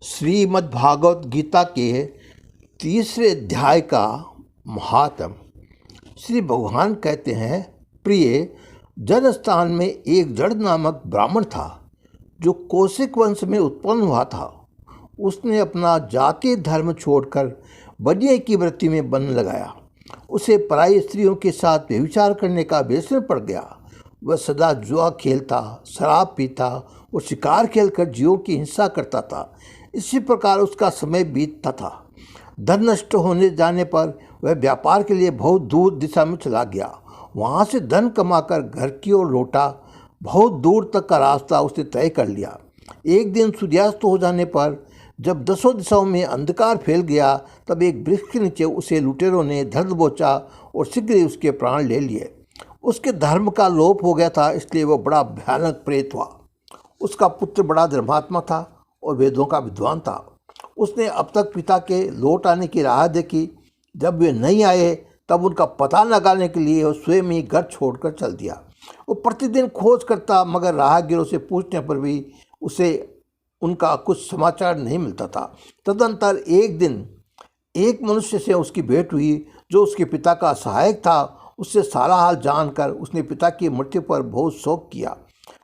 श्रीमद्भागवत गीता के तीसरे अध्याय का महात्म। श्री भगवान कहते हैं, प्रिय, जनस्थान में एक जड़ नामक ब्राह्मण था जो कौशिक वंश में उत्पन्न हुआ था। उसने अपना जातीय धर्म छोड़कर बनिए की वृत्ति में बन लगाया। उसे पराई स्त्रियों के साथ व्यभिचार करने का व्यसन पड़ गया। वह सदा जुआ खेलता, शराब पीता और शिकार खेलकर जीवों की हिंसा करता था। इसी प्रकार उसका समय बीतता था। धन नष्ट होने जाने पर वह व्यापार के लिए बहुत दूर दिशा में चला गया। वहाँ से धन कमाकर घर की ओर लौटा। बहुत दूर तक का रास्ता उसने तय कर लिया। एक दिन सूर्यास्त हो जाने पर जब दसों दिशाओं में अंधकार फैल गया, तब एक वृक्ष के नीचे उसे लुटेरों ने धर दबोचा और शीघ्र ही उसके प्राण ले लिए। उसके धर्म का लोप हो गया था, इसलिए वह बड़ा भयानक प्रेत हुआ। उसका पुत्र बड़ा धर्मात्मा था और वेदों का विद्वान था। उसने अब तक पिता के लौट आने की राह देखी। जब वे नहीं आए तब उनका पता लगाने के लिए वह स्वयं ही घर छोड़कर चल दिया। वो प्रतिदिन खोज करता, मगर राहगीरों से पूछने पर भी उसे उनका कुछ समाचार नहीं मिलता था। तदंतर एक दिन एक मनुष्य से उसकी भेंट हुई जो उसके पिता का सहायक था। उससे सारा हाल जानकर उसने पिता की मृत्यु पर बहुत शोक किया।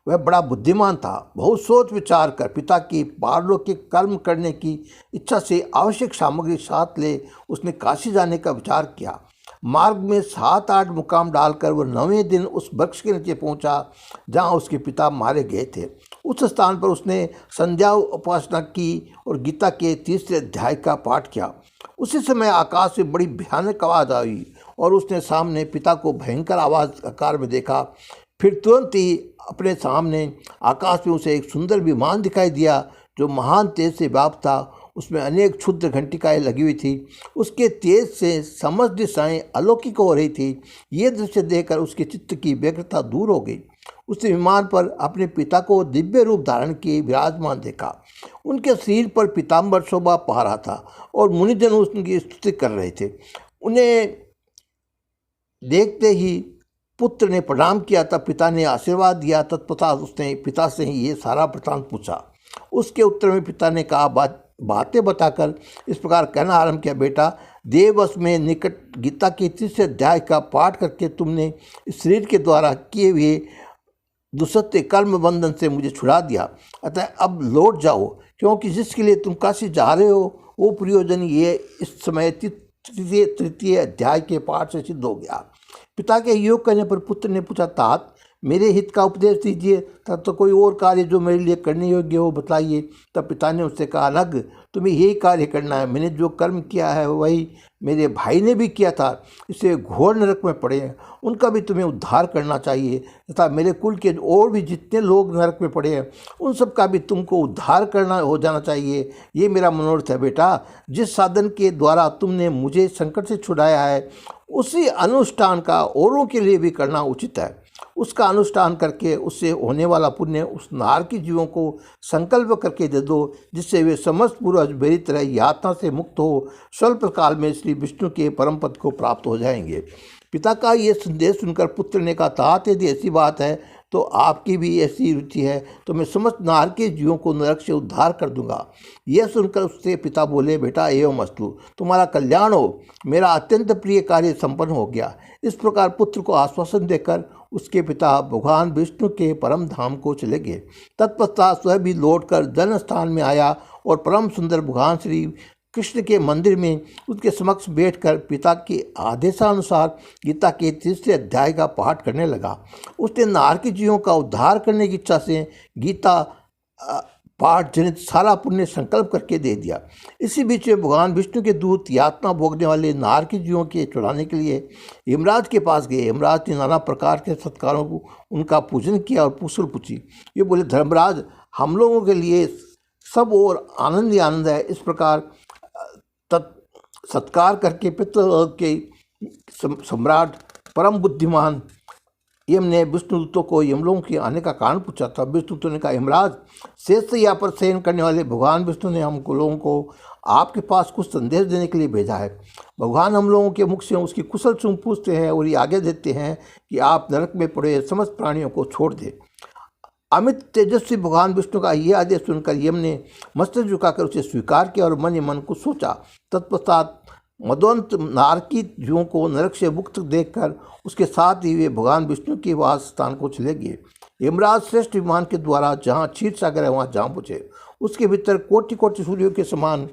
वह बड़ा बुद्धिमान था। बहुत सोच विचार कर पिता की पारलौकिक कर्म करने की इच्छा से आवश्यक सामग्री साथ ले उसने काशी जाने का विचार किया। मार्ग में 7-8 मुकाम डालकर वह 9वें दिन उस वृक्ष के नीचे पहुंचा जहां उसके पिता मारे गए थे। उस स्थान पर उसने संध्या उपासना की और गीता के तीसरे अध्याय का पाठ किया। उसी समय आकाश से बड़ी भयानक आवाज़ आई और उसने सामने पिता को भयंकर आवाज़ आकार में देखा। फिर तुरंत ही अपने सामने आकाश में उसे एक सुंदर विमान दिखाई दिया जो महान तेज से व्याप्त था। उसमें अनेक क्षुद्र घंटिकाएँ लगी हुई थी। उसके तेज से समस्त दिशाएं अलौकिक हो रही थी। ये दृश्य देखकर उसके चित्त की व्यग्रता दूर हो गई। उसने विमान पर अपने पिता को दिव्य रूप धारण किए विराजमान देखा। उनके शरीर पर पीताम्बर शोभा पा रहा था और मुनिजन उनकी स्तुति कर रहे थे। उन्हें देखते ही पुत्र ने प्रणाम किया। तब पिता ने आशीर्वाद दिया। तत्पश्चात उसने पिता से ही ये सारा वृत्तांत पूछा। उसके उत्तर में पिता ने कहा, बातें बताकर इस प्रकार कहना आरंभ किया, बेटा, देववश में निकट गीता के तीसरे अध्याय का पाठ करके तुमने इस शरीर के द्वारा किए हुए दुष्कृत्य कर्म बंधन से मुझे छुड़ा दिया। अतः अब लौट जाओ, क्योंकि जिसके लिए तुम काशी जा रहे हो वो प्रयोजन ये इस समय तृतीय अध्याय के पाठ से सिद्ध हो गया। पिता के योग करने पर पुत्र ने पूछा, तात, मेरे हित का उपदेश दीजिए, तब तो कोई और कार्य जो मेरे लिए करने योग्य हो बताइए। तब पिता ने उससे कहा, नग, तुम्हें यही कार्य करना है। मैंने जो कर्म किया है वही मेरे भाई ने भी किया था। इसे घोर नरक में पड़े हैं, उनका भी तुम्हें उद्धार करना चाहिए, तथा मेरे कुल के और भी जितने लोग नरक में पड़े हैं उन सब का भी तुमको उद्धार करना हो जाना चाहिए। ये मेरा मनोरथ है। बेटा, जिस साधन के द्वारा तुमने मुझे संकट से छुड़ाया है उसी अनुष्ठान का औरों के लिए भी करना उचित है। उसका अनुष्ठान करके उससे होने वाला पुण्य उस नारकी जीवों को संकल्प करके दे दो, जिससे वे समस्त पूर्वज मेरी तरह यातना से मुक्त हो स्वल्प काल में श्री विष्णु के परम पद को प्राप्त हो जाएंगे। पिता का ये संदेश सुनकर पुत्र ने कहा, तात, यदि ऐसी बात है तो आपकी भी ऐसी रुचि है तो मैं समस्त नारकी जीवों को नरक से उद्धार कर दूंगा। यह सुनकर उससे पिता बोले, बेटा, एवं अस्तु, तुम्हारा कल्याण हो। मेरा अत्यंत प्रिय कार्य संपन्न हो गया। इस प्रकार पुत्र को आश्वासन देकर उसके पिता भगवान विष्णु के परम धाम को चले गए। तत्पश्चात स्वयं भी लौटकर जन स्थान में आया और परम सुंदर भगवान श्री कृष्ण के मंदिर में उसके समक्ष बैठकर पिता के आदेशानुसार गीता के तीसरे अध्याय का पाठ करने लगा। उसने नारकी जीवों का उद्धार करने की इच्छा से गीता पाठ जनित सारा पुण्य संकल्प करके दे दिया। इसी बीच में भगवान विष्णु के दूत यातना भोगने वाले नारकी जीवों के छुड़ाने के लिए यमराज के पास गए। यमराज ने नाना प्रकार के सत्कारों को उनका पूजन किया और कुशल पूछी। ये बोले, धर्मराज, हम लोगों के लिए सब और आनंद ही आनंद है। इस प्रकार सत्कार करके पितृलोक के सम्राट परम बुद्धिमान यम ने विष्णुदूतों को यमलोक के आने का कारण पूछा था। विष्णुदूतों ने कहा, यमराज, शेषशय्या पर शयन करने वाले भगवान विष्णु ने हम लोगों को आपके पास कुछ संदेश देने के लिए भेजा है। भगवान हम लोगों के मुख से उसकी कुशल क्षम पूछते हैं और ये आगे देते हैं कि आप नरक में पड़े समस्त प्राणियों को छोड़ दें। अमित तेजस्वी भगवान विष्णु का यह आदेश सुनकर यम ने मस्तक झुकाकर उसे स्वीकार किया और मन ही मन को सोचा। तत्पश्चात मदोन्त नारकी जीवों को नरक से मुक्त देखकर उसके साथ ही वे भगवान विष्णु के वास स्थान को चले गए। यमराज श्रेष्ठ विमान के द्वारा जहाँ क्षीर सागर है वहाँ जहाँ पहुँचे, उसके भीतर कोटि कोटि सूर्यों के समान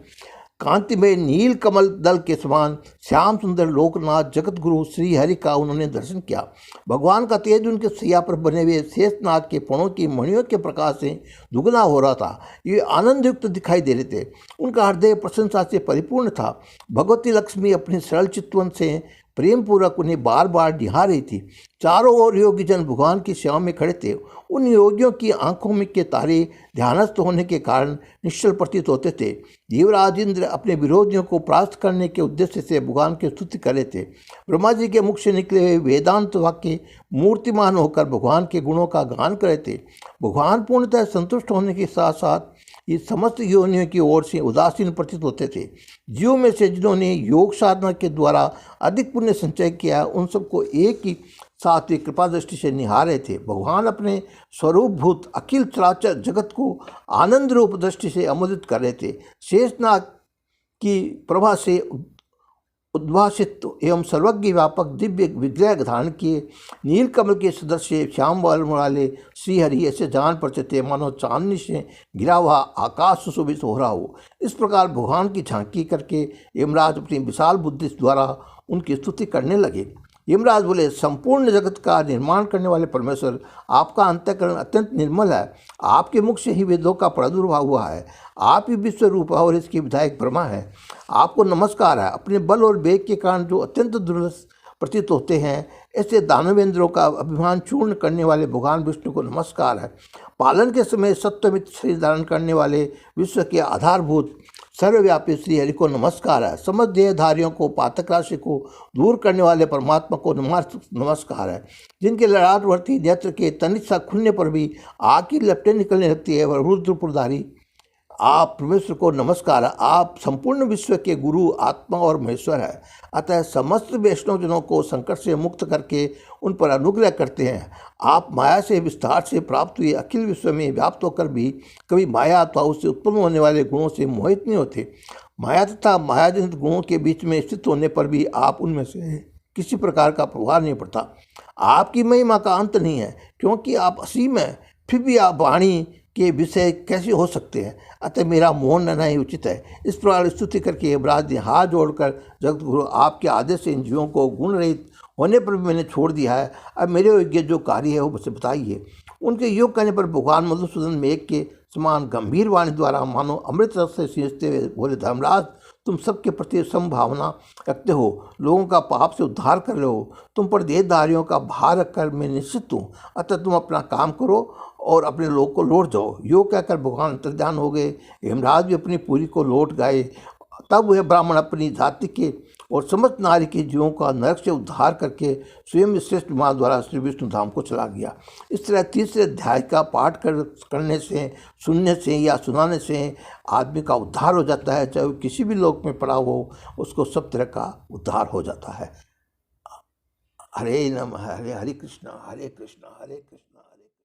कांति में नील कमल दल के समान श्याम सुंदर लोकनाथ जगत गुरु श्री हरि का उन्होंने दर्शन किया। भगवान का तेज उनके सैया पर बने हुए शेषनाग के पणों की मणियों के प्रकाश से दुगना हो रहा था। ये आनंद युक्त दिखाई दे रहे थे। उनका हृदय प्रशंसा से परिपूर्ण था। भगवती लक्ष्मी अपने सरल चितवन से प्रेम पूर्वक उन्हें बार बार निहार रही थी। चारों ओर योगी जन भगवान की सेवा में खड़े थे। उन योगियों की आंखों में के तारे ध्यानस्थ होने के कारण निश्चल प्रतीत होते थे। देवराज इंद्र अपने विरोधियों को परास्त करने के उद्देश्य से भगवान की स्तुति कर रहे थे। ब्रह्मा जी के मुख से निकले हुए वेदांत वाक्य मूर्तिमान होकर भगवान के गुणों का गान कर रहे थे। भगवान पूर्णतः संतुष्ट होने के साथ साथ ये समस्त योनियों की ओर से उदासीन प्रतीत होते थे। जीवों में से जिन्होंने योग साधना के द्वारा अधिक पुण्य संचय किया, उन सबको एक ही साथ ही कृपा दृष्टि से निहार रहे थे। भगवान अपने स्वरूपभूत अखिल चराचर जगत को आनंद रूप दृष्टि से अमोदित कर रहे थे। शेषनाग की प्रभा से उद्भासित एवं सर्वज्ञ व्यापक दिव्य विग्रह धारण किए नीलकमल के सदस्य श्याम वाले श्रीहरि ऐसे जान पड़ते थे मानो चांदनी से गिरा हुआ आकाश सुशोभित हो रहा हो। इस प्रकार भगवान की झांकी करके यमराज अपनी विशाल बुद्धि द्वारा उनकी स्तुति करने लगे। यमराज बोले, संपूर्ण जगत का निर्माण करने वाले परमेश्वर, आपका अंतःकरण अत्यंत निर्मल है। आपके मुख से ही वेदों का प्रादुर्भाव हुआ है। आप ही विश्व रूप और इसके विधायक ब्रह्मा है। आपको नमस्कार है। अपने बल और वेग के कारण जो अत्यंत दुर्लभ प्रतीत होते हैं, ऐसे दानवेंद्रों का अभिमान चूर्ण करने वाले भगवान विष्णु को नमस्कार है। पालन के समय सत्यमित शरीर धारण करने वाले विश्व के आधारभूत सर्वव्यापी श्री हरि को नमस्कार है। समस्त देहधारियों को पातक राशि को दूर करने वाले परमात्मा को नमस्कार है। जिनके ललाटवर्ती नेत्र के तनिक सा खुलने पर भी आग की लपटें निकलने लगती है, वह रुद्रपुरधारी आप परमेश्वर को नमस्कार है। आप संपूर्ण विश्व के गुरु आत्मा और महेश्वर है। अतः समस्त वैष्णवजनों को संकट से मुक्त करके उन पर अनुग्रह करते हैं। आप माया से विस्तार से प्राप्त हुए अखिल विश्व में व्याप्त होकर भी कभी माया अथवा उससे उत्पन्न होने वाले गुणों से मोहित नहीं होते। माया तथा मायाजनित गुणों के बीच में स्थित होने पर भी आप उनमें से किसी प्रकार का प्रभाव नहीं पड़ता। आपकी महिमा का अंत नहीं है, क्योंकि आप असीम हैं, फिर भी आप वाणी के विषय कैसे हो सकते हैं। अतः मेरा मौन रहना ही उचित है। इस प्रकार स्तुति करके यमराज ने हाथ जोड़कर, जगत गुरु, आपके आदेश से इन जीवों को गुण रहित होने पर भी मैंने छोड़ दिया है। अब मेरे योग्य जो कार्य है वो मुझसे बताइए। उनके योग करने पर भगवान मधुसूदन मेघ के समान गंभीर वाणी द्वारा मानो अमृत रस से सींचते हुए बोले, धर्मराज, तुम सबके प्रति संभावना रखते हो, लोगों का पाप से उद्धार कर रहे हो। तुम पर देहधारियों का भार रखकर मैं निश्चित हूँ। अतः तुम अपना काम करो और अपने लोग को लौट जाओ। योग कहकर भगवान अंतर्ध्यान हो गए। यमराज भी अपनी पूरी को लौट गए। तब वह ब्राह्मण अपनी जाति के और समस्त नारी के जीवों का नरक से उद्धार करके स्वयं श्रेष्ठ विमान द्वारा श्री विष्णु धाम को चला गया। इस तरह तीसरे अध्याय का पाठ करने से, सुनने से या सुनाने से आदमी का उद्धार हो जाता है। चाहे वो किसी भी लोक में पड़ा हो, उसको सब तरह का उद्धार हो जाता है। हरे नमः। हरे कृष्णा हरे कृष्णा हरे कृष्णा।